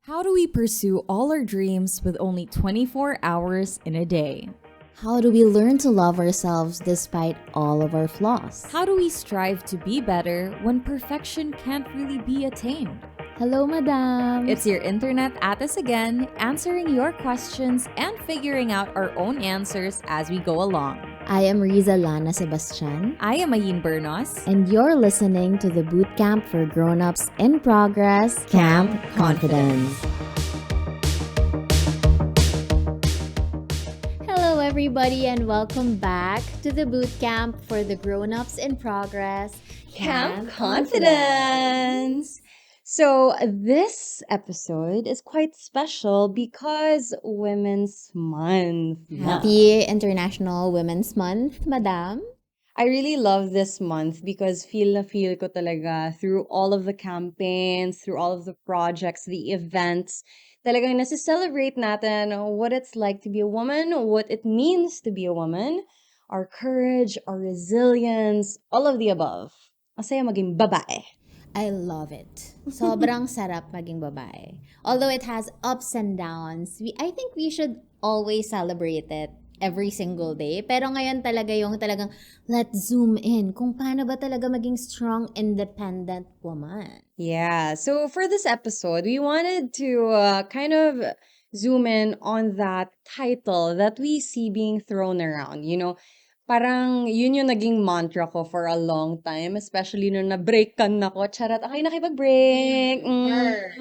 How do we pursue all our dreams with only 24 hours in a day? How do we learn to love ourselves despite all of our flaws? How do we strive to be better when perfection can't really be attained? Hello, madam. It's your internet at us again, answering your questions and figuring out our own answers as we go along. I am Rizza LANA-SEBASTIAN. I am Ayn Bernos. And you're listening to the Bootcamp for Grown-Ups in Progress, Camp Confidence. Hello, everybody, and welcome back to the Bootcamp for the Grown-Ups in Progress, Camp Confidence. So this episode is quite special because Women's Month. Happy International Women's Month, madam. I really love this month because feel na feel ko talaga through all of the campaigns, through all of the projects, the events, talagang nasa-celebrate natin what it's like to be a woman, what it means to be a woman, our courage, our resilience, all of the above. Masaya maging babae. I love it. Sobrang sarap maging babae. Although it has ups and downs, I think we should always celebrate it every single day. Pero ngayon talaga yung talagang let's zoom in kung paano ba talaga maging strong, independent woman. Yeah, so for this episode, we wanted to kind of zoom in on that title that we see being thrown around. You know, parang yun yung naging mantra ko for a long time, especially nung na-break kan ako. Charot, okay, nakipag-break.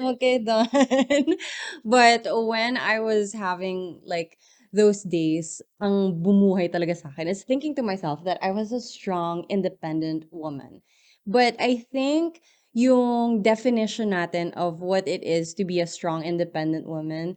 Okay, done. But when I was having like those days, ang bumuhay talaga sa akin is thinking to myself that I was a strong, independent woman. But I think yung definition natin of what it is to be a strong, independent woman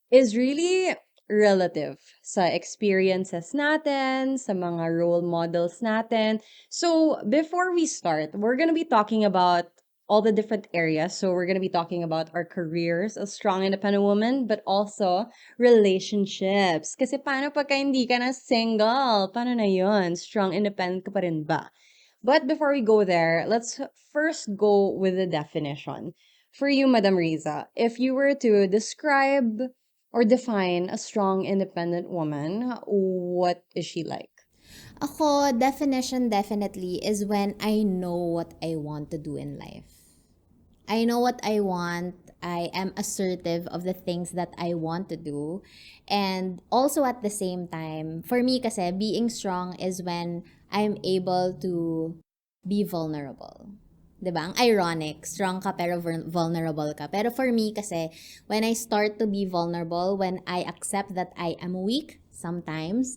is really relative sa experiences natin, sa mga role models natin. So, before we start, we're gonna be talking about all the different areas. So, we're gonna be talking about our careers as strong, independent woman, but also relationships. Kasi paano pagka hindi ka na single? Paano na yun? Strong, independent ka pa rin ba? But before we go there, let's first go with the definition. For you, Madam Riza, if you were to describe or define a strong, independent woman, what is she like? Ako, definition definitely is when I know what I want to do in life. I know what I want. I am assertive of the things that I want to do. And also at the same time, for me kasi, being strong is when I'm able to be vulnerable. Diba? Ang ironic, strong ka pero vulnerable ka. Pero for me kasi, when I start to be vulnerable, when I accept that I am weak sometimes,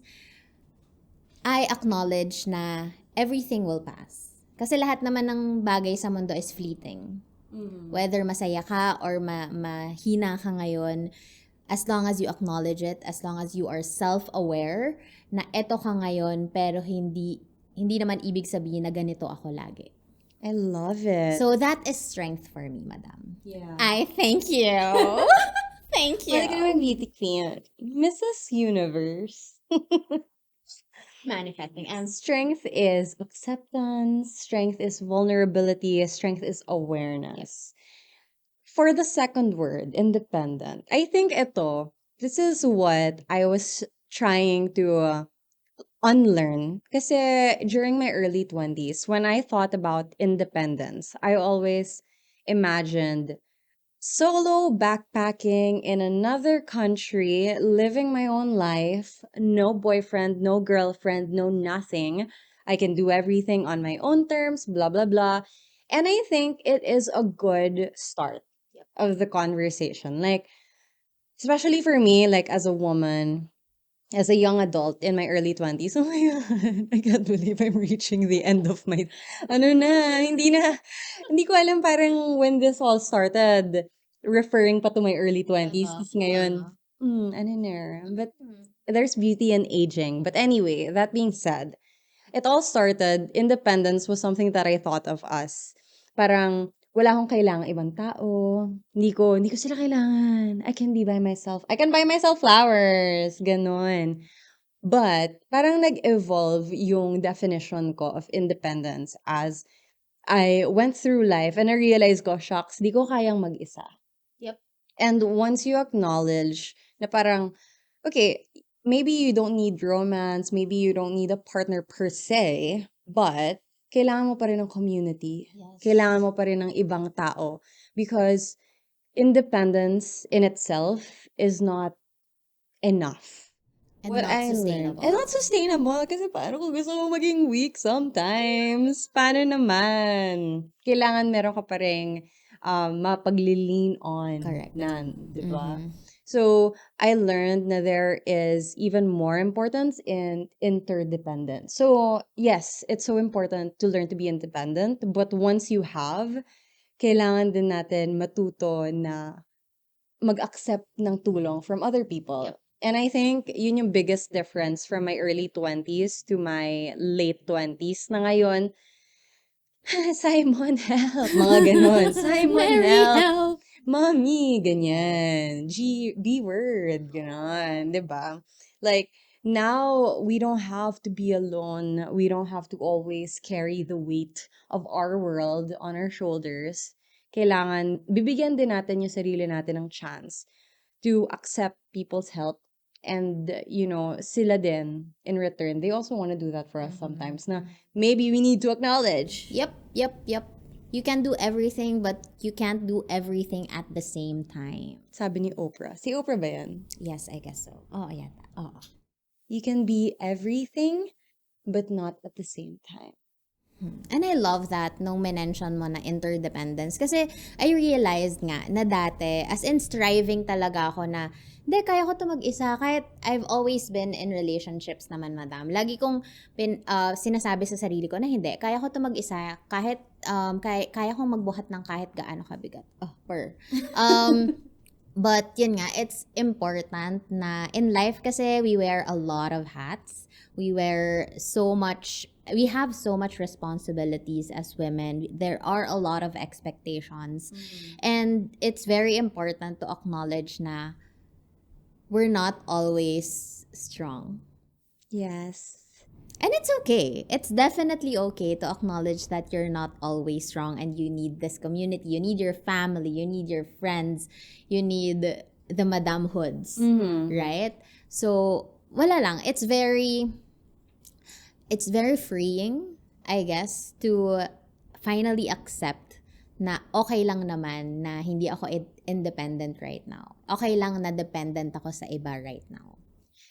I acknowledge na everything will pass. Kasi lahat naman ng bagay sa mundo is fleeting. Whether masaya ka or mahina ka ngayon, as long as you acknowledge it, as long as you are self-aware na eto ka ngayon pero hindi naman ibig sabihin na ganito ako lagi. I love it. So that is strength for me, madam. Yeah. I thank you. Thank you. Pwede ka naman beauty queen. Mrs. Universe. Manifesting. And Strength is acceptance, strength is vulnerability, strength is awareness. For the second word, independent, I think this is what I was trying to unlearn. Kasi during my early 20s, when I thought about independence, I always imagined solo backpacking in another country, living my own life, no boyfriend, no girlfriend, no nothing. I can do everything on my own terms, blah, blah, blah. And I think it is a good start of the conversation. Like, especially for me, like as a woman, as a young adult in my early 20s, oh my God, I can't believe I'm reaching the end of my, hindi ko alam parang when this all started, referring pa to my early 20s, tapos ngayon, ano na, but there's beauty in aging. But anyway, that being said, it all started, independence was something that I thought of as, parang, wala akong kailangang ibang tao. Hindi ko sila kailangan. I can be by myself. I can buy myself flowers. Ganon. But, parang nag-evolve yung definition ko of independence as I went through life and I realized ko, shucks, di ko kayang mag-isa. Yep. And once you acknowledge na parang, okay, maybe you don't need romance, maybe you don't need a partner per se, but kailangan mo pa rin ng community. Yes. Kailangan mo pa rin ng ibang tao. Because independence in itself is not enough. And not sustainable. And not sustainable. Kasi paano kung gusto mo maging weak sometimes? Paano naman? Kailangan meron ka pa rin mapagli-lean on. Correct. Di ba? So, I learned na there is even more importance in interdependence. So, yes, it's so important to learn to be independent. But once you have, kailangan din natin matuto na mag-accept ng tulong from other people. Yep. And I think yun yung biggest difference from my early 20s to my late 20s na ngayon, Simon, help! Mga ganon. Simon, Mary, help! Mommy, ganyan. B word, ganon. Diba? Like, now, we don't have to be alone. We don't have to always carry the weight of our world on our shoulders. Kailangan, bibigyan din natin yung sarili natin ng chance to accept people's help. And, sila din, in return, they also want to do that for us sometimes. Na maybe we need to acknowledge. Yep. You can do everything, but you can't do everything at the same time. Sabi ni Oprah. Si Oprah ba yan? Yes, I guess so. Oh, yeah. Oh. You can be everything, but not at the same time. And I love that nung mention mo na interdependence. Kasi I realized nga na dati, as in striving talaga ako na, hindi, kaya ko to mag-isa. Kahit I've always been in relationships naman, madam. Lagi kong sinasabi sa sarili ko na hindi, kaya ko to mag-isa. Kahit, kaya kong magbuhat ng kahit gaano kabigat. But yun nga, it's important na in life kasi we wear a lot of hats. We have so much responsibilities as women. There are a lot of expectations. And it's very important to acknowledge na we're not always strong. Yes. And it's okay. It's definitely okay to acknowledge that you're not always strong and you need this community. You need your family. You need your friends. You need the madam hoods. Right? So, wala lang. It's very freeing, I guess, to finally accept na okay lang naman na hindi ako independent right now. Okay lang na dependent ako sa iba right now.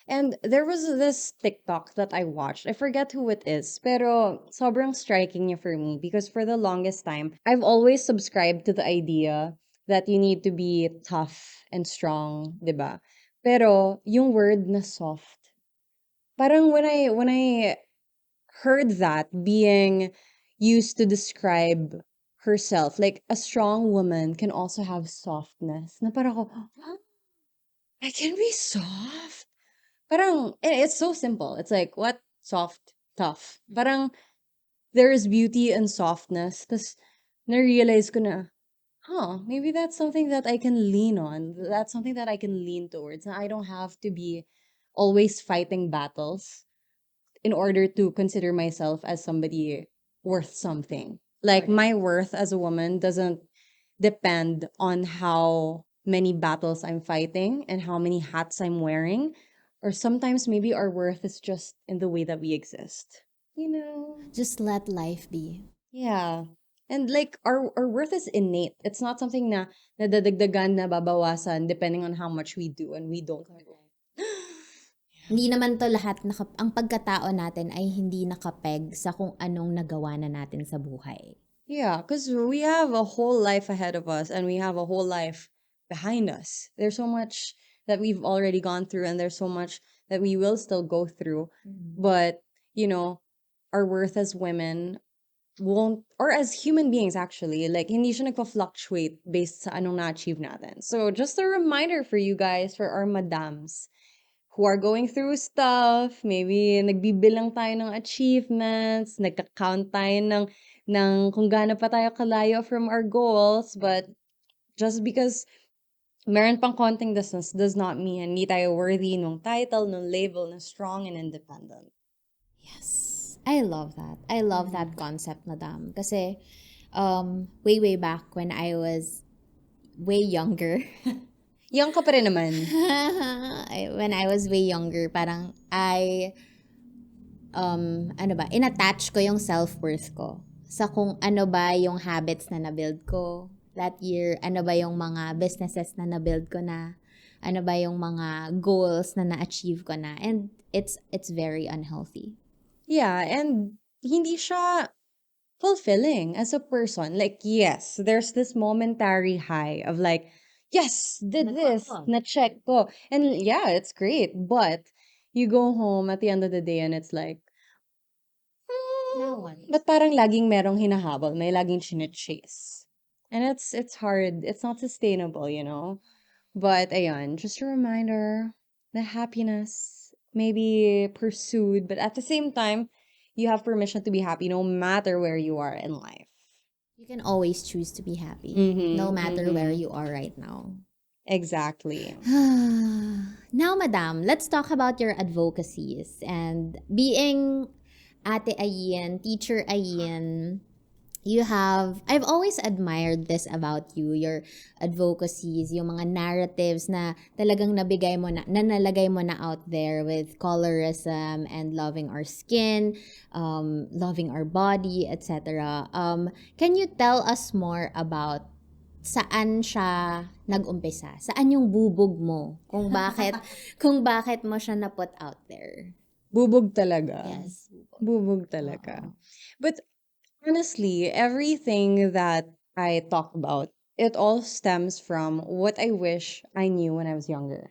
And there was this TikTok that I watched. I forget who it is. Pero sobrang striking niya for me because for the longest time, I've always subscribed to the idea that you need to be tough and strong, 'di ba? Pero yung word na soft, parang when I heard that being used to describe herself, like a strong woman can also have softness. Na parang ako, huh? I can be soft? Parang, it's so simple. It's like, what? Soft, tough. Parang, there is beauty and softness. Tapos, na-realize ko na, maybe that's something that I can lean on. That's something that I can lean towards. Na I don't have to be always fighting battles in order to consider myself as somebody worth something. Like, my worth as a woman doesn't depend on how many battles I'm fighting and how many hats I'm wearing. Or sometimes maybe our worth is just in the way that we exist. Just let life be. Yeah. And like our worth is innate. It's not something na nadadagdagan, na babawasan depending on how much we do and we don't do. Hindi naman to lahat, ang pagkatao natin ay hindi nakapeg sa kung anong nagawa na natin sa buhay. Yeah, because we have a whole life ahead of us and we have a whole life behind us. There's so much that we've already gone through and there's so much that we will still go through. But, our worth as women won't, or as human beings actually, like, hindi siya nagpa-fluctuate based sa anong na-achieve natin. So, just a reminder for you guys, for our madams who are going through stuff, maybe nagbibilang tayo ng achievements, nagka-count tayo ng kung gaano pa tayo kalayo from our goals, but just because meron pang konting distance does not mean hindi tayo worthy nung title, nung label, na strong and independent. Yes. I love that. I love that concept, madam. Kasi, way back when I was way younger, Young ka pa rin naman. When I was way younger, parang ano ba, inattach ko yung self-worth ko sa kung ano ba yung habits na nabuild ko that year, ano ba yung mga businesses na nabuild ko na, ano ba yung mga goals na na-achieve ko na. And it's very unhealthy. Yeah, and hindi siya fulfilling as a person. Like, yes, there's this momentary high of like, yes, did this, na-check ko. And yeah, it's great. But you go home at the end of the day and it's like, Now what? but parang laging merong hinahabol, may laging chine-chase. And it's hard. It's not sustainable, you know? But ayun, just a reminder, the happiness may be pursued, but at the same time, you have permission to be happy no matter where you are in life. You can always choose to be happy, Mm-hmm, no matter where mm-hmm. you are right now. Exactly. Now, Madam, let's talk about your advocacies and being Ate Ayin, Teacher Ayin. I've always admired this about you, your advocacies, yung mga narratives na talagang nalagay mo na out there with colorism and loving our skin, loving our body, etc. Can you tell us more about saan siya nag-umpisa? Saan yung bubog mo? Kung bakit, kung bakit mo siya na-put out there? Bubog talaga. Yes. Bubog talaga. Oo. But honestly, everything that I talk about, it all stems from what I wish I knew when I was younger.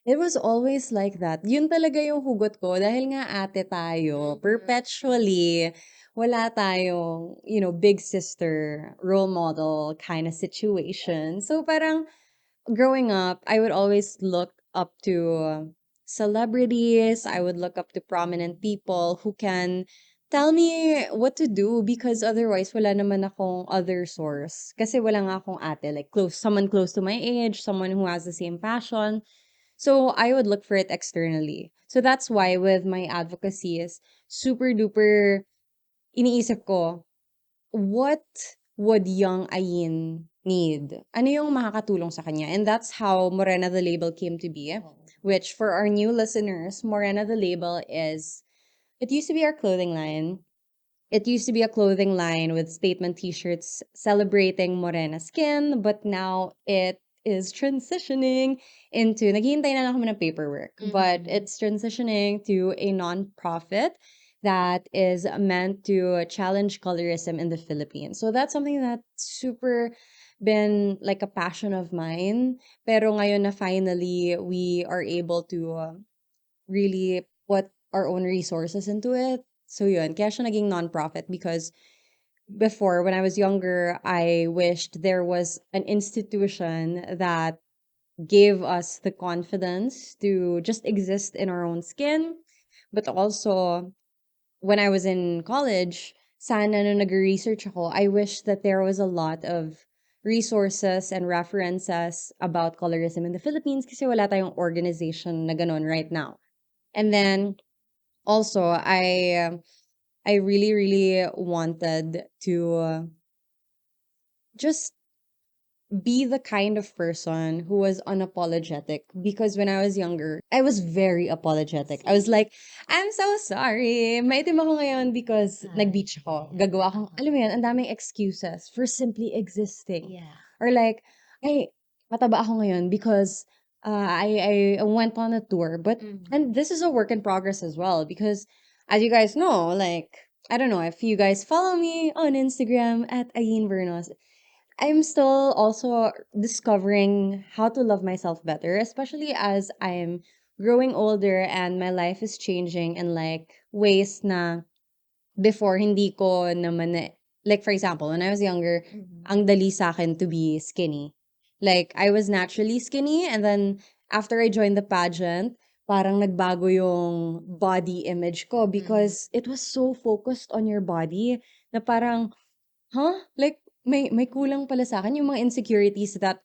It was always like that. Yun talaga yung hugot ko dahil nga ate tayo. Perpetually, wala tayong, big sister, role model kind of situation. So parang growing up, I would always look up to celebrities. I would look up to prominent people who can tell me what to do because otherwise wala naman akong other source. Kasi wala nga akong ate, like someone close to my age, someone who has the same passion. So I would look for it externally. So that's why with my advocacy is super duper iniisip ko, what would young Ayin need? Ano yung makakatulong sa kanya? And that's how Morena the Label came to be, which for our new listeners, Morena the Label it used to be our clothing line. It used to be a clothing line with statement t-shirts celebrating Morena skin, but now it is transitioning into, naghihintay na lang kami ng paperwork, but it's transitioning to a non-profit that is meant to challenge colorism in the Philippines. So that's something that's super been like a passion of mine. Pero ngayon na finally we are able to really put our own resources into it. So yun, kaya siya naging non-profit because before, when I was younger, I wished there was an institution that gave us the confidence to just exist in our own skin. But also, when I was in college, sana nung nag-research ako, I wish that there was a lot of resources and references about colorism in the Philippines kasi wala tayong organization na ganon right now. And then also, I really really wanted to just be the kind of person who was unapologetic because when I was younger, I was very apologetic. I was like, I'm so sorry. Maitim ako ngayon because nag-beach ako. Gagawa akong, alam mo yan, ang daming excuses for simply existing. Yeah. Or like, ay, mataba ako ngayon because I went on a tour. But, and this is a work in progress as well because as you guys know, like, I don't know if you guys follow me on Instagram at Ayin Bernos. I'm still also discovering how to love myself better, especially as I'm growing older and my life is changing in like ways na before hindi ko naman like for example, when I was younger, ang dali sa akin to be skinny. Like I was naturally skinny and then after I joined the pageant, parang nagbago yung body image ko because it was so focused on your body na parang huh? Like, may kulang pala sa akin yung mga insecurities that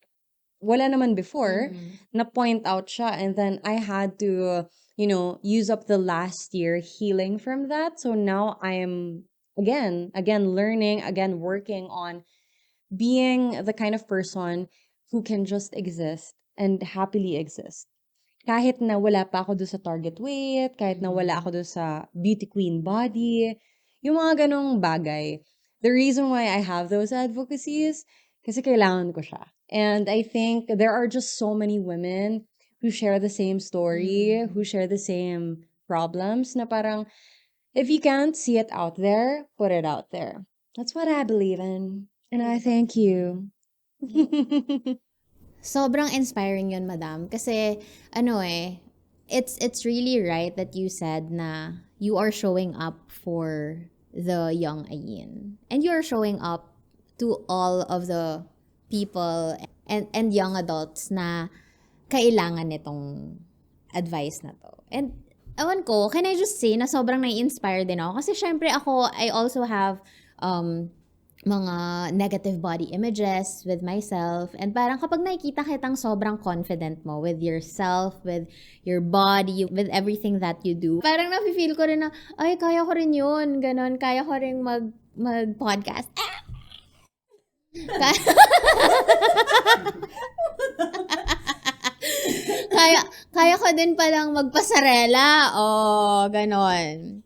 wala naman before, na-point out siya. And then I had to, use up the last year healing from that. So now I am, again, learning, working on being the kind of person who can just exist and happily exist. Kahit na wala pa ako doon sa target weight, kahit na wala ako doon sa beauty queen body, yung mga ganong bagay. The reason why I have those advocacies, kasi kailangan ko siya. And I think there are just so many women who share the same story, who share the same problems, na parang, if you can't see it out there, put it out there. That's what I believe in. And I thank you. Sobrang inspiring yun, madam. Kasi, ano it's really right that you said na you are showing up for the young Ayin. And you are showing up to all of the people and young adults na kailangan nitong advice na to. And, ewan ko, can I just say na sobrang nai-inspire din ako? Kasi syempre ako, I also have mga negative body images with myself. And parang kapag nakikita kitang sobrang confident mo with yourself, with your body, with everything that you do, parang nafe-feel ko rin na, ay, kaya ko rin yun. Ganon, kaya ko rin mag-podcast. kaya, kaya ko din palang magpasarela. Oh, ganon.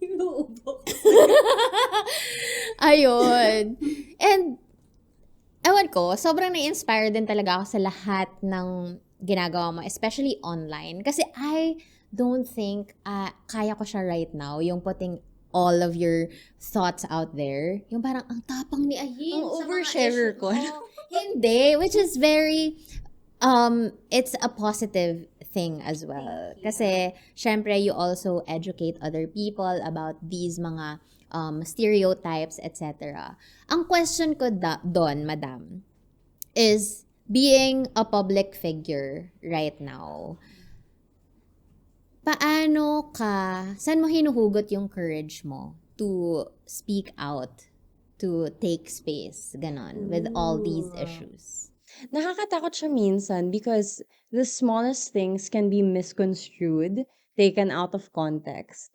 Ayun. And, ewan ko, sobrang na-inspire din talaga ako sa lahat ng ginagawa mo, especially online. Kasi I don't think kaya ko siya right now, yung putting all of your thoughts out there. Yung parang, ang tapang ni Ayin. Ang sa mga oversharer issue ko. Hindi, which is very, it's a positive thing as well. Kasi, syempre, you also educate other people about these mga stereotypes, etc. Ang question ko doon, madam, is being a public figure right now. Saan mo hinuhugot yung courage mo to speak out, to take space, ganon, with all these issues? Nakakatakot siya minsan because the smallest things can be misconstrued, taken out of context.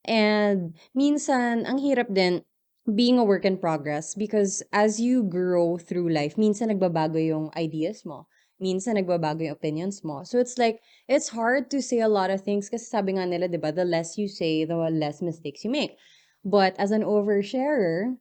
And minsan, ang hirap din being a work in progress because as you grow through life, minsan nagbabago yung ideas mo. Minsan nagbabago yung opinions mo. So it's like, it's hard to say a lot of things kasi sabi nga nila, di ba, the less you say, the less mistakes you make. But as an oversharer,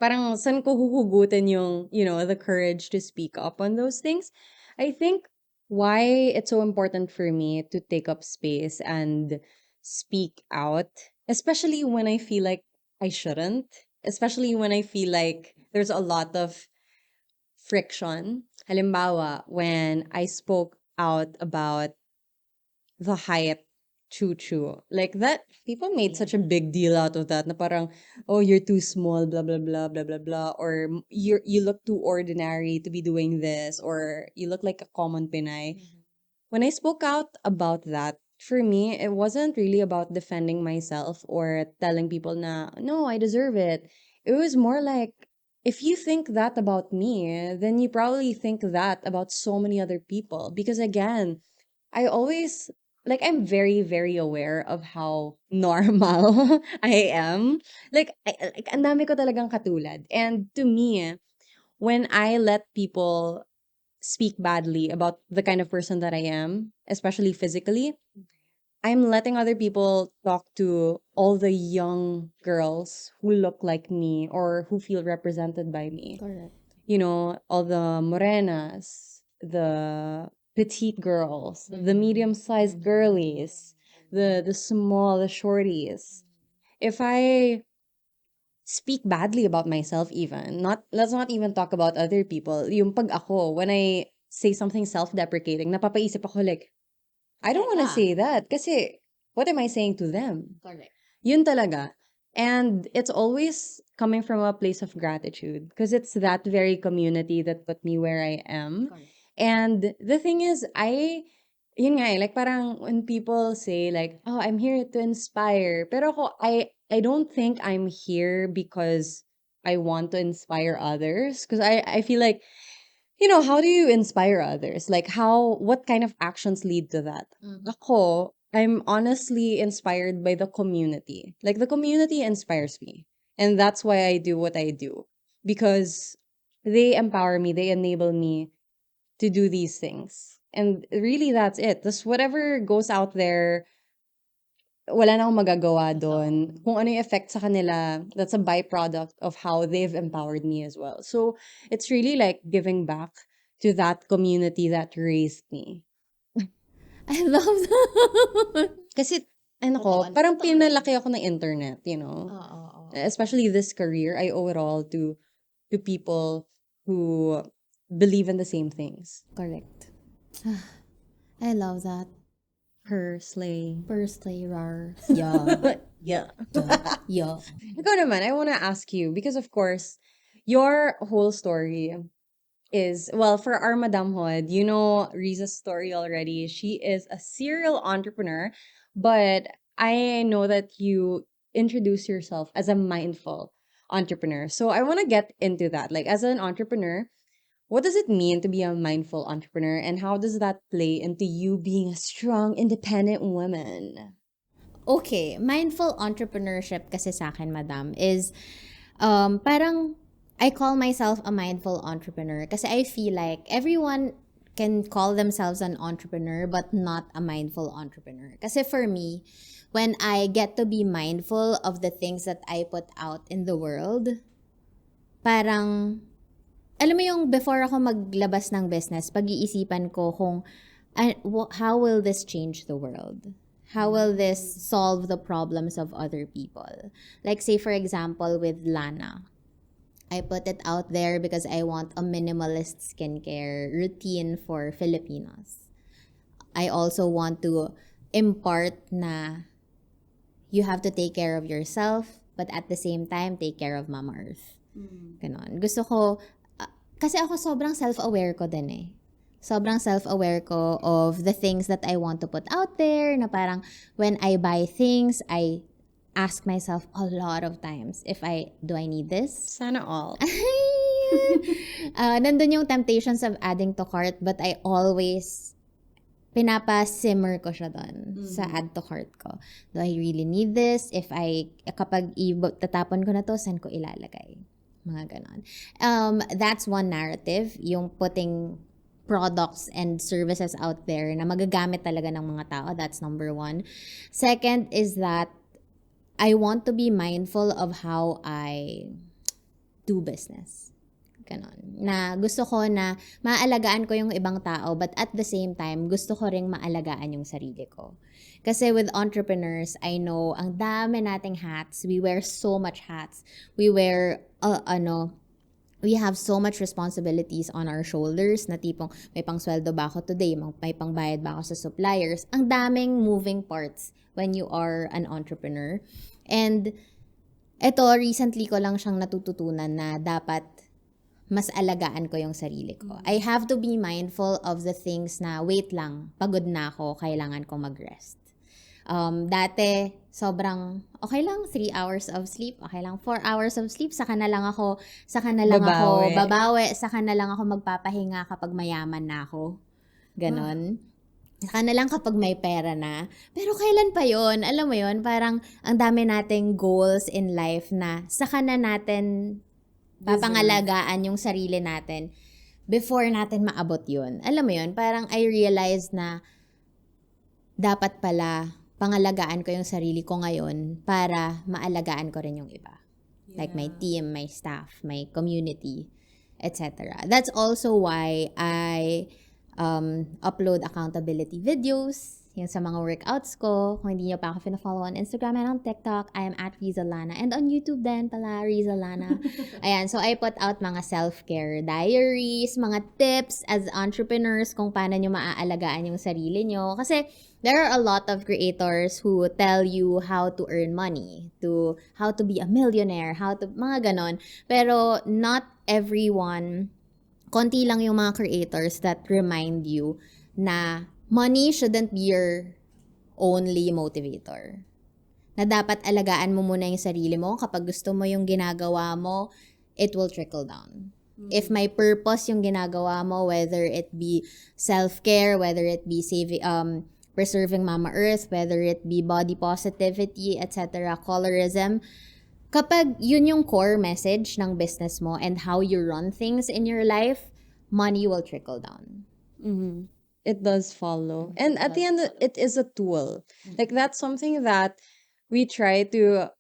parang saan ko huhugutin yung, the courage to speak up on those things. I think why it's so important for me to take up space and speak out, especially when I feel like I shouldn't, especially when I feel like there's a lot of friction. Halimbawa, when I spoke out about the height choo-choo. Like that, people made such a big deal out of that na parang, oh, you're too small, blah, blah, blah, blah, blah, blah. Or you look too ordinary to be doing this. Or you look like a common Pinay. When I spoke out about that, for me, it wasn't really about defending myself or telling people na, no, I deserve it. It was more like, if you think that about me, then you probably think that about so many other people. Because again, I always I'm very very aware of how normal I am. Like ang dami ko talagang katulad. And to me, when I let people speak badly about the kind of person that I am, especially physically, I'm letting other people talk to all the young girls who look like me or who feel represented by me. Correct. All the morenas, the petite girls, the medium-sized girlies, the small, the shorties. If I speak badly about myself even, let's not even talk about other people. Yung pag ako, when I say something self-deprecating, napapaisip ako like, I don't want to say that kasi what am I saying to them? Correct. Yun talaga. And it's always coming from a place of gratitude because it's that very community that put me where I am. Correct. And the thing is, yun nga like parang when people say like, oh, I'm here to inspire. Pero I don't think I'm here because I want to inspire others. Because I feel like, how do you inspire others? Like what kind of actions lead to that? Ako, I'm honestly inspired by the community. Like the community inspires me. And that's why I do what I do. Because they empower me, they enable me to do these things. And really, that's it. Just whatever goes out there, wala na akong magagawa doon. Kung ano yung effect sa kanila, that's a byproduct of how they've empowered me as well. So, it's really like giving back to that community that raised me. I love that. Kasi, ano ko, Totoo. parang Totoo rin. pinalaki ako ng internet, you know? Oo. Especially this career, I owe it all to people who believe in the same things. Correct. I love that. Her slay. Firstly, rar. Yeah. Yeah. Yeah. Ikaw naman, I want to ask you, because of course, your whole story is, well, for our Madam Hod, you know Rizza's story already. She is a serial entrepreneur, but I know that you introduce yourself as a mindful entrepreneur. So I want to get into that. Like, as an entrepreneur, what does it mean to be a mindful entrepreneur, and how does that play into you being a strong, independent woman? Okay, mindful entrepreneurship kasi sa akin, madam, is parang I call myself a mindful entrepreneur kasi I feel like everyone can call themselves an entrepreneur but not a mindful entrepreneur. Kasi for me, when I get to be mindful of the things that I put out in the world, parang, alam mo yung before ako maglabas ng business, pag-iisipan ko kung how will this change the world? How will this solve the problems of other people? Like say for example with Lana. I put it out there because I want a minimalist skincare routine for Filipinos. I also want to impart na you have to take care of yourself but at the same time take care of Mama Earth. Ganon. Gusto ko, kasi ako sobrang self-aware ko din eh. Sobrang self-aware ko of the things that I want to put out there, na parang when I buy things, I ask myself a lot of times do I need this? Sana all. Nandun yung temptations of adding to cart, but I always pinapa-simmer ko siya doon sa add to cart ko. Do I really need this? Kapag tatapon ko na to, saan ko ilalagay? Mga ganon. That's one narrative, yung putting products and services out there na magagamit talaga ng mga tao. That's number one. Second is that I want to be mindful of how I do business. Ganon. Na gusto ko na maalagaan ko yung ibang tao but at the same time, gusto ko ring maalagaan yung sarili ko. Kasi with entrepreneurs, I know ang dami nating hats. We wear so much hats. We wear, we have so much responsibilities on our shoulders na tipong may pangsweldo ba ako today, may pangbayad ba ako sa suppliers. Ang daming moving parts when you are an entrepreneur. And ito, recently ko lang siyang natututunan na dapat mas alagaan ko yung sarili ko. I have to be mindful of the things na, wait lang, pagod na ako, kailangan ko mag-rest. Dati, sobrang, okay lang, 3 hours of sleep, okay lang, 4 hours of sleep, saka na lang ako babawi, saka na lang ako magpapahinga kapag mayaman na ako. Ganon. Saka na lang kapag may pera na. Pero kailan pa yon? Alam mo yon, parang ang dami nating goals in life na saka na natin papangalagaan yung sarili natin before natin maabot yun. Alam mo yon, parang I realized na dapat pala pangalagaan ko yung sarili ko ngayon para maalagaan ko rin yung iba. Yeah. Like my team, my staff, my community, etc. That's also why I upload accountability videos, yung sa mga workouts ko. Kung hindi nyo pa ako fina-follow on Instagram and on TikTok, I am at Rizza Lana. And on YouTube din pala, Rizza Lana. Ayan, so I put out mga self-care diaries, mga tips as entrepreneurs kung paano nyo maaalagaan yung sarili nyo. Kasi there are a lot of creators who tell you how to earn money, how to be a millionaire, mga ganon. Pero not everyone, konti lang yung mga creators that remind you na money shouldn't be your only motivator. Na dapat alagaan mo muna yung sarili mo. Kapag gusto mo yung ginagawa mo, it will trickle down. If may purpose yung ginagawa mo, whether it be self-care, whether it be preserving Mama Earth, whether it be body positivity, etc., colorism, kapag yun yung core message ng business mo and how you run things in your life, money will trickle down. Mm-hmm. It does follow. And at the end, it is a tool. Like, that's something that we try to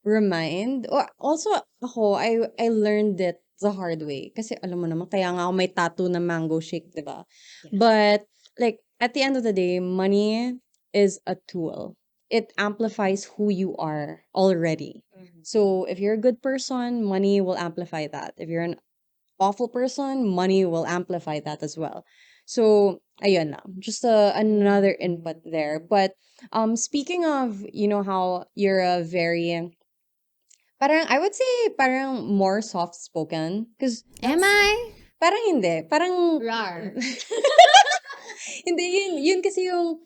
remind. Or also, ako, I learned it the hard way. Kasi alam mo naman, kaya nga ako may tattoo na mango shake, di ba? But, like, at the end of the day, money is a tool. It amplifies who you are already. So, if you're a good person, money will amplify that. If you're an awful person, money will amplify that as well. So, ayun lang. Just another input there. But speaking of, how you're a very, parang, I would say, parang more soft-spoken. Because, Am I? parang hindi. Parang, Rar. hindi, yun kasi yung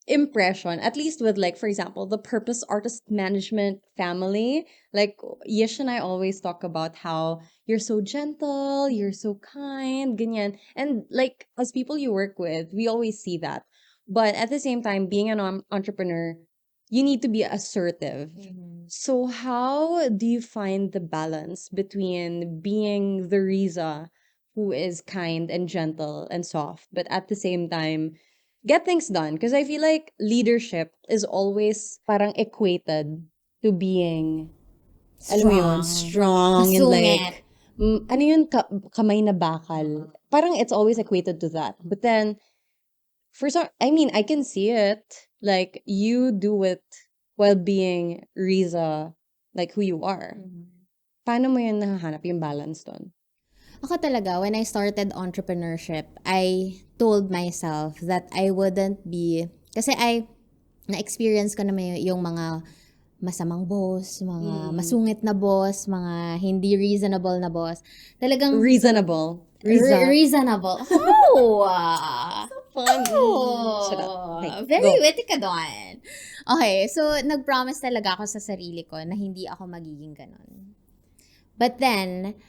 impression, at least with, like, for example, the Purpose Artist Management family. Like, Yish and I always talk about how you're so gentle, you're so kind, ganyan. And, like, as people you work with, we always see that. But at the same time, being an entrepreneur, you need to be assertive. So how do you find the balance between being the Riza, who is kind and gentle and soft, but at the same time get things done? Because I feel like leadership is always parang equated to being, alam mo yun, strong and Masungit. like, ano yun, kamay na bakal. Parang it's always equated to that. But then, I can see it. Like, you do it while being Riza, like who you are. Paano mo yun nahahanap yung balance doon? Ako talaga, when I started entrepreneurship, I told myself that I wouldn't be, kasi na-experience ko naman yung mga masamang boss, mga masungit na boss, mga hindi reasonable na boss. Talagang Reasonable. reasonable. Oh! Fun. Oh, Sarap. Okay, very go. witty ka doon. Okay, so nag-promise talaga ako sa sarili ko na hindi ako magiging ganun. But then,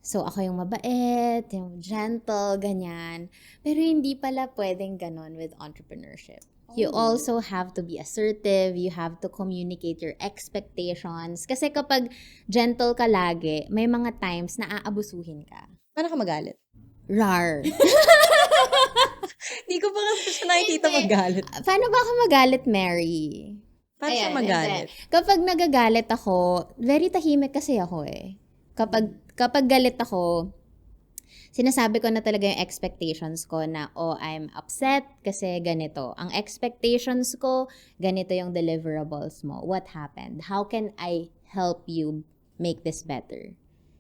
so ako yung mabait, yung gentle, ganyan. Pero hindi pala pwedeng ganun with entrepreneurship. You also have to be assertive, you have to communicate your expectations. Kasi kapag gentle ka lagi, may mga times na aabusuhin ka. Paano ka magalit? Rar. Hindi ko pa kasi siya nakikita magalit. Paano ba ako magalit, Mary? Paano siya magalit? Kapag nagagalit ako, very tahimik kasi ako eh. Kapag galit ako, sinasabi ko na talaga yung expectations ko na, I'm upset kasi ganito. Ang expectations ko, ganito yung deliverables mo. What happened? How can I help you make this better?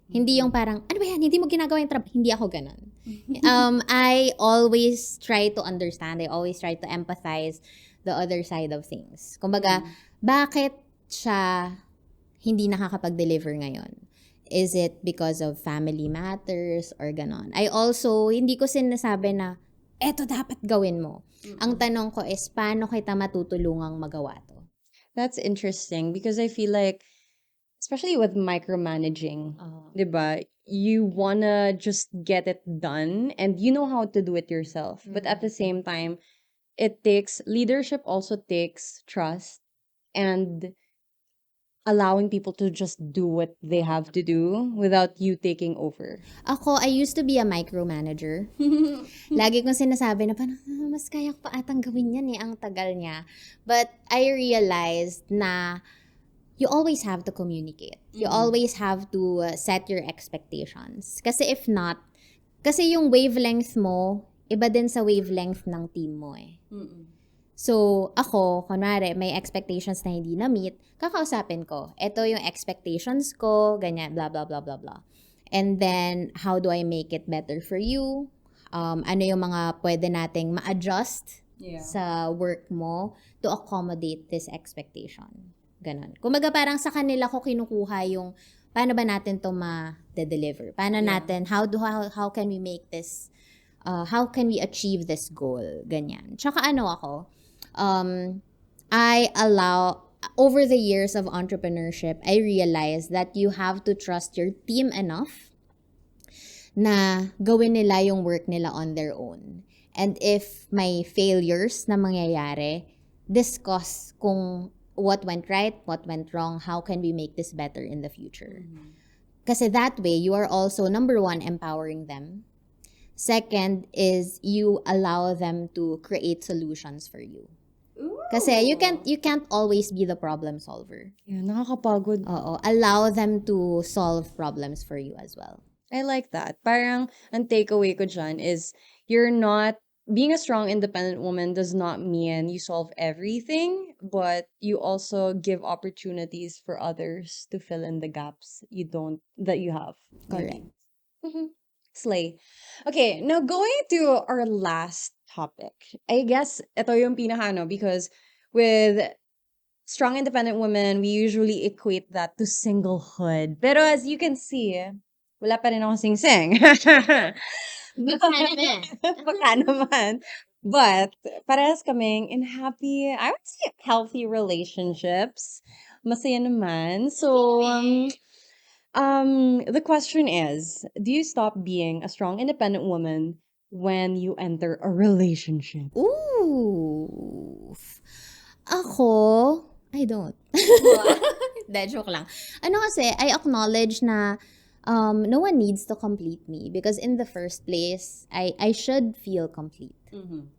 Hindi yung parang, ano ba yan? Hindi mo ginagawa yung trabaho. Hindi ako ganun. I always try to understand. I always try to empathize the other side of things. Kumbaga, bakit siya hindi nakakapag-deliver ngayon? Is it because of family matters or ganon? I also, hindi ko sinasabi na, eto dapat gawin mo. Ang tanong ko is, paano kita matutulungang magawa to? That's interesting because I feel like, especially with micromanaging, diba? You wanna just get it done and you know how to do it yourself. But at the same time, leadership also takes trust and allowing people to just do what they have to do without you taking over. Ako, I used to be a micromanager. Lagi kong sinasabi na parang, mas kaya ko pa atang gawin yan eh, ang tagal niya. But I realized na you always have to communicate. You always have to set your expectations. Kasi if not, kasi yung wavelength mo, iba din sa wavelength ng team mo eh. So, ako, kunwari, may expectations na hindi na-meet, kakausapin ko. Ito yung expectations ko, ganyan, blah, blah, blah, blah, blah. And then, how do I make it better for you? Ano yung mga pwede nating ma-adjust sa work mo to accommodate this expectation? Ganon. Kumbaga parang sa kanila ko kinukuha yung paano ba natin to ma-deliver? Paano natin, how can we make this, how can we achieve this goal? Ganyan. Tsaka ako, over the years of entrepreneurship, I realized that you have to trust your team enough na gawin nila yung work nila on their own. And if may failures na mangyayari, discuss kung what went right, what went wrong, how can we make this better in the future. Kasi that way, you are also, number one, empowering them. Second is you allow them to create solutions for you. Kasi you can't always be the problem solver. Yeah, nakakapagod. Oo, allow them to solve problems for you as well. I like that. Parang ang takeaway ko dyan is you're not being a strong independent woman does not mean you solve everything, but you also give opportunities for others to fill in the gaps that you have. Correct. Mhm. Slay. Okay, now going to our last topic. I guess ito yung pinaka because with strong independent women, we usually equate that to singlehood. Pero as you can see, wala pa rin ako sing-sing. Baka naman. But, parehas kaming in happy, I would say healthy relationships. Masaya naman. So, the question is, do you stop being a strong independent woman when you enter a relationship? Ooh. Ako, I don't. Hindi, joke lang. Ano kasi, I acknowledge na no one needs to complete me because in the first place, I should feel complete.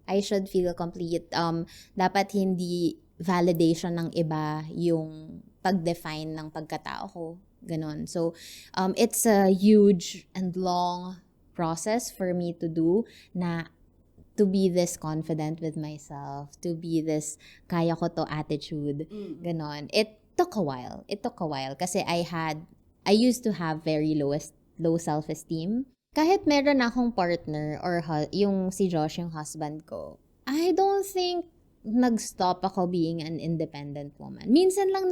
I should feel complete. Dapat hindi validation ng iba yung pag-define ng pagkatao ko. Ganon. So, it's a huge and long process for me to do na to be this confident with myself, to be this kaya ko to attitude, ganon. It took a while. It took a while kasi I used to have very low self-esteem. Kahit meron akong partner or yung si Josh, yung husband ko, I don't think nag-stop ako being an independent woman. Minsan lang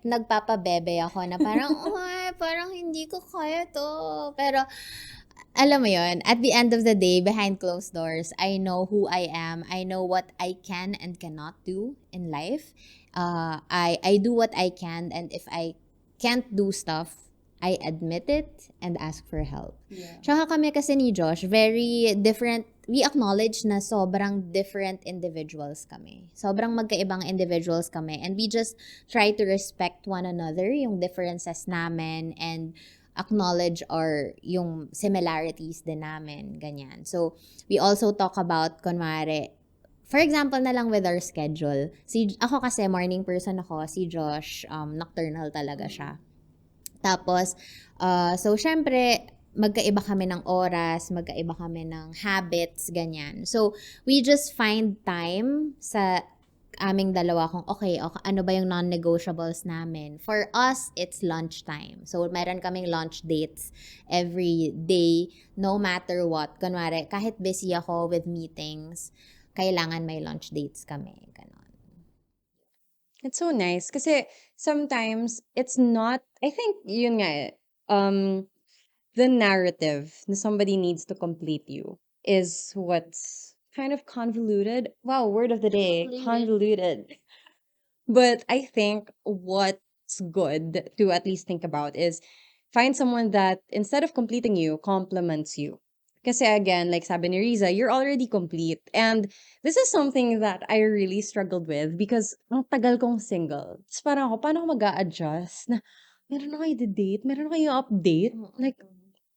nagpapabebe ako na parang, ay, parang hindi ko kaya to. Pero, alam mo yon, at the end of the day, behind closed doors, I know who I am. I know what I can and cannot do in life. I do what I can, and if I can't do stuff, I admit it and ask for help. Yeah. Tsaka kami kasi ni Josh, very different. We acknowledge na sobrang different individuals kami. Sobrang magkaibang individuals kami. And we just try to respect one another, yung differences namin, and acknowledge yung similarities din namin, ganyan. So, we also talk about, kunwari, for example na lang with our schedule. Ako kasi morning person ako, si Josh, nocturnal talaga siya. Tapos, so syempre, magkaiba kami ng oras, magkaiba kami ng habits, ganyan. So, we just find time sa aming dalawa kung okay, ano ba yung non-negotiables namin. For us, it's lunchtime. So, meron kaming lunch dates every day, no matter what. Kunwari, kahit busy ako with meetings, kailangan may lunch dates kami. Ganon. It's so nice kasi sometimes it's not, I think yun nga the narrative na somebody needs to complete you is what's kind of convoluted. Wow, word of the day, convoluted. But I think what's good to at least think about is find someone that instead of completing you, complements you. Kasi again, like sabi ni Riza, you're already complete. And this is something that I really struggled with because ang tagal kong single. Tapos parang ako, paano ko mag-a-adjust na meron na kayo date, meron na kayo update. Like,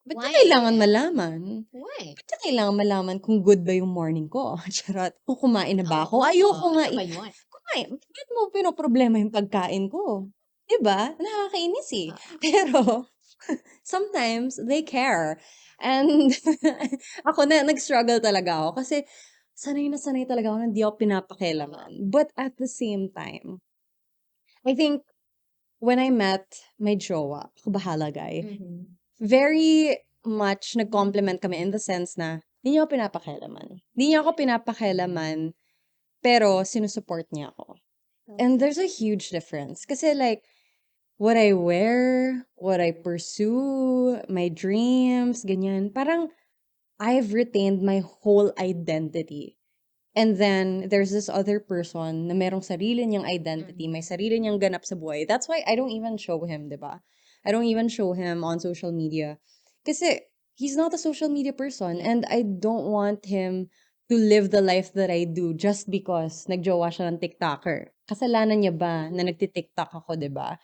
ba't Why? niya kailangan malaman? Why? Ba't niya kailangan malaman kung good ba yung morning ko? Charot. Kung kumain na ba ako? Ayoko nga. Kumain. Ba't mo pinoproblema yung pagkain ko? Diba? Nakakainis eh. Pero, sometimes, they care. And, ako nag-struggle talaga ako. Kasi, sanay na sanay talaga ako na hindi ako pinapakialaman. But at the same time, I think, when I met my jowa, ako bahala guy, very much nag-compliment kami in the sense na, hindi niya ako pinapakialaman. Hindi niya ako pinapakialaman, pero sinusupport niya ako. And there's a huge difference. Kasi like, what I wear, what I pursue, my dreams, ganyan. Parang, I've retained my whole identity. And then, there's this other person na merong sarili niyang identity, may sarili niyang ganap sa buhay. That's why I don't even show him, di ba? I don't even show him on social media. Kasi, he's not a social media person. And I don't want him to live the life that I do just because nagjowa siya ng TikToker. Kasalanan niya ba na nagti-TikTok ako, di ba?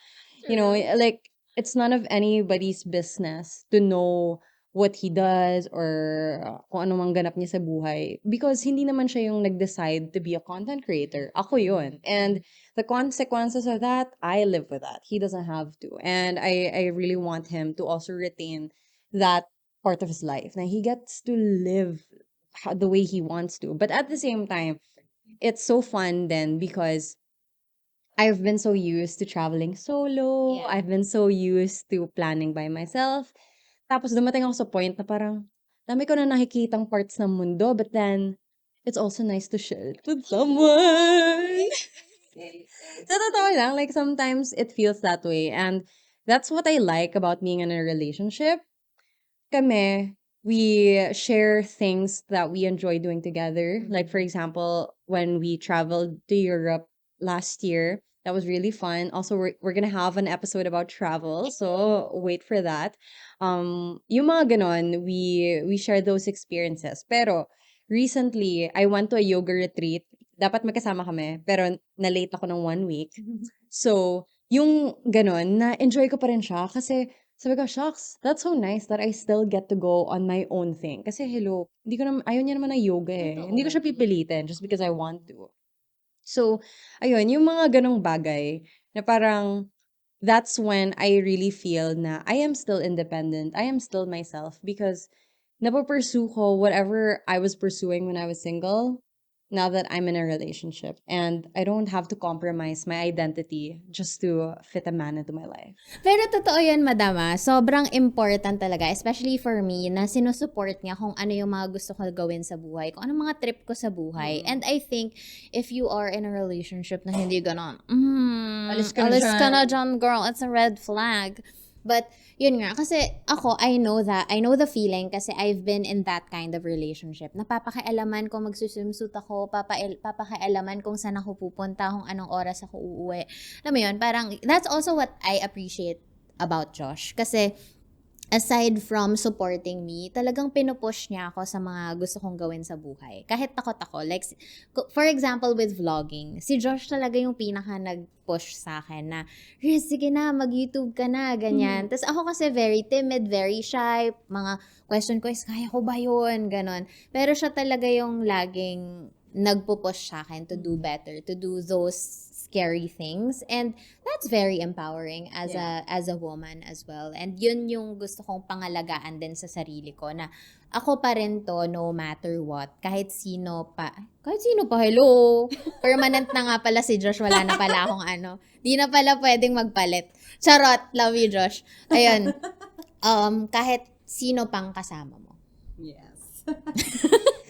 You know, like, it's none of anybody's business to know what he does or kung ano mang ganap niya sa buhay because hindi naman siya yung nag-decide to be a content creator. Ako yun. And the consequences of that, I live with that. He doesn't have to. And I really want him to also retain that part of his life. Na he gets to live the way he wants to. But at the same time, it's so fun then because I've been so used to traveling solo. Yeah. I've been so used to planning by myself. Tapos dumating ako sa point na parang, dami ko na nakikitang parts ng mundo, but then, it's also nice to share it with someone. Sa totoo lang, like sometimes it feels that way. And that's what I like about being in a relationship. Kami, we share things that we enjoy doing together. Like, for example, when we traveled to Europe last year, that was really fun. Also, we're gonna have an episode about travel, so wait for that. Yung mga ganon, we share those experiences. Pero, recently, I went to a yoga retreat. Dapat magkasama kami, pero na-late ako ng 1 week. So, yung ganon, na-enjoy ko pa rin siya kasi sabi ko, shucks, that's so nice that I still get to go on my own thing. Kasi hello, hindi ko naman, ayaw niya naman ng yoga eh. Totoo. Hindi ko siya pipilitin just because I want to. So, ayun, yung mga ganong bagay na parang that's when I really feel na I am still independent. I am still myself because napapursue ko whatever I was pursuing when I was single now that I'm in a relationship. And I don't have to compromise my identity just to fit a man into my life. Pero totoo yan, madama. Sobrang important talaga, especially for me, na sinusupport niya kung ano yung mga gusto ko gawin sa buhay, kung ano mga trip ko sa buhay. And I think, if you are in a relationship na hindi ganon, Alis alis ka na ka dyan. na dyan, girl, it's a red flag. But, yun nga, kasi ako, I know the feeling kasi I've been in that kind of relationship. Napapakialaman kung magsuswimsuit ako, papakialaman kung saan ako pupunta, kung anong oras ako uuwi. Alam mo yun, parang, that's also what I appreciate about Josh. Kasi, aside from supporting me, talagang pinupush niya ako sa mga gusto kong gawin sa buhay. Kahit takot ako. Like, for example, with vlogging, si Josh talaga yung pinaka nag-push sa akin na, Riz, sige na, mag-YouTube ka na, ganyan. Tapos ako kasi very timid, very shy. Mga question ko is, kaya ko ba yun? Ganon. Pero siya talaga yung laging nagpo-push sa akin to do better, to do those scary things, and that's very empowering as a woman as well. And yun yung gusto kong pangalagaan din sa sarili ko, na ako pa rin to no matter what, kahit sino pa, hello, permanent na nga pala si Josh, wala na pala akong di na pala pwedeng magpalit. Charot, love you Josh. Ayun, kahit sino pang kasama mo. Yes.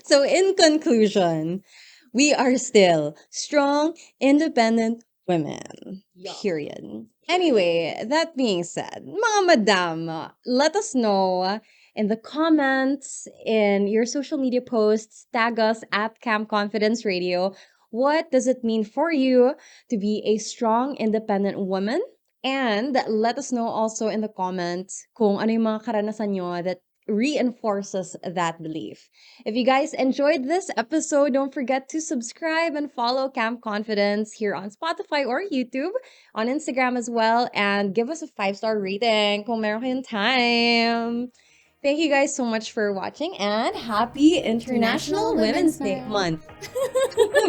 So in conclusion, we are still strong, independent women. Period. Anyway, that being said, mga madam, let us know in the comments, in your social media posts, tag us at Camp Confidence Radio. What does it mean for you to be a strong, independent woman? And let us know also in the comments kung ano yung mga karanasan nyo that reinforces that belief. If you guys enjoyed this episode, don't forget to subscribe and follow Camp Confidence here on Spotify or YouTube, on Instagram as well, and give us a 5-star rating kung meron kayong time. Thank you guys so much for watching, and happy International Women's Day month.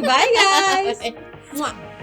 Bye guys! Mwah!